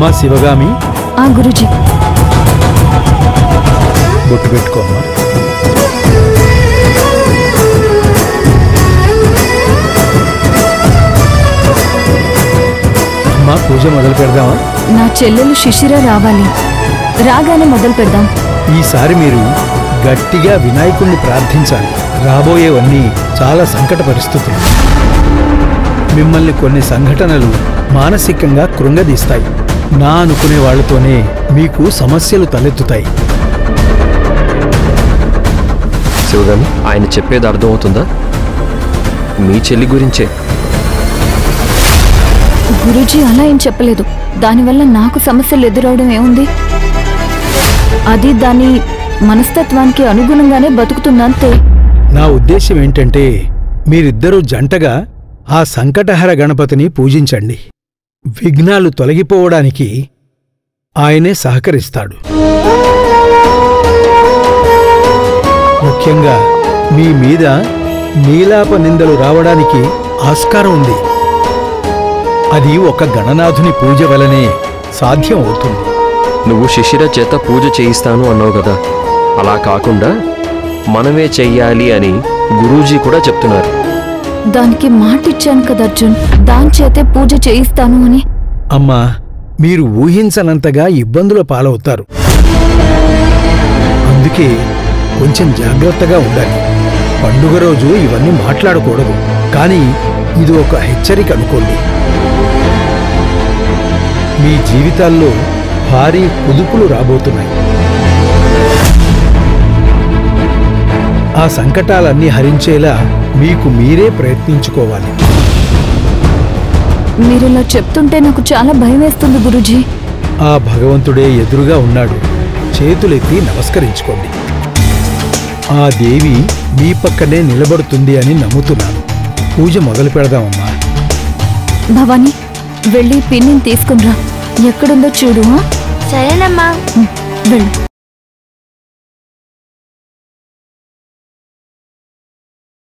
అమ్మా శివగామి. గురుజీ. బొట్టు పెట్టుకోమ్మా. అమ్మా పూజ మొదలు పెడదామా? నా చెల్లెలు శిశిర రావాలి, రాగానే మొదలు పెడదాం. ఈసారి మీరు గట్టిగా వినాయకుణ్ణి ప్రార్థించాలి. రాబోయేవన్నీ చాలా సంకట పరిస్థితులు. మిమ్మల్ని కొన్ని సంఘటనలు మానసికంగా కృంగదీస్తాయి. నా అనుకునే వాళ్లతోనే మీకు సమస్యలు తలెత్తుతాయి. శివగామి, ఆయన చెప్పేది అర్థమవుతుందా? మీ చెల్లి గురించే. గురూజీ అలా ఏం చెప్పలేదు. దానివల్ల నాకు సమస్యలు ఎదురవడం ఏముంది? అది దాని మనస్తత్వానికి అనుగుణంగానే బతుకుతుందంతే. నా ఉద్దేశం ఏంటంటే మీరిద్దరూ జంటగా ఆ సంకటహర గణపతిని పూజించండి. విఘ్నాలు తొలగిపోవడానికి ఆయనే సహకరిస్తాడు. ముఖ్యంగా మీ మీద నీలాప నిందలు రావడానికి ఆస్కారం ఉంది. అది ఒక గణనాథుని పూజ వలనే సాధ్యం అవుతుంది. నువ్వు శిశిర చేత పూజ చేయిస్తాను అన్నావు కదా, అలా కాకుండా మనమే చెయ్యాలి అని గురూజీ కూడా చెప్తున్నారు. దానికి మాటిచ్చాను కదా అర్జున్, దాని చేతే పూజ చేయిస్తాను అని. అమ్మా, మీరు ఊహించనంతగా ఇబ్బందుల పాలవుతారు. అందుకే కొంచెం జాగ్రత్తగా ఉండాలి. పండుగ రోజు ఇవన్నీ మాట్లాడకూడదు, కానీ ఇది ఒక హెచ్చరిక అనుకోండి. మీ జీవితాల్లో భారీ కుదుపులు రాబోతున్నాయి. ఆ సంకటాలన్నీ హరించేలా మీకు మీరే ప్రయత్నించుకోవాలి. మీరిలా చెప్తుంటే నాకు చాలా భయం వేస్తుంది గురూజీ. ఆ భగవంతుడే ఎదురుగా ఉన్నాడు. చేతులెత్తి నమస్కరించుకోండి. ఆ దేవి మీ పక్కనే నిలబడుతుంది అని నమ్ముతున్నాను. పూజ మొదలు పెడదామమ్మా. భవానీ, వెళ్ళి పిన్నిని తీసుకునిరా. ఎక్కడుందో చూడు. సరేనమ్మా. వెళ్ళు.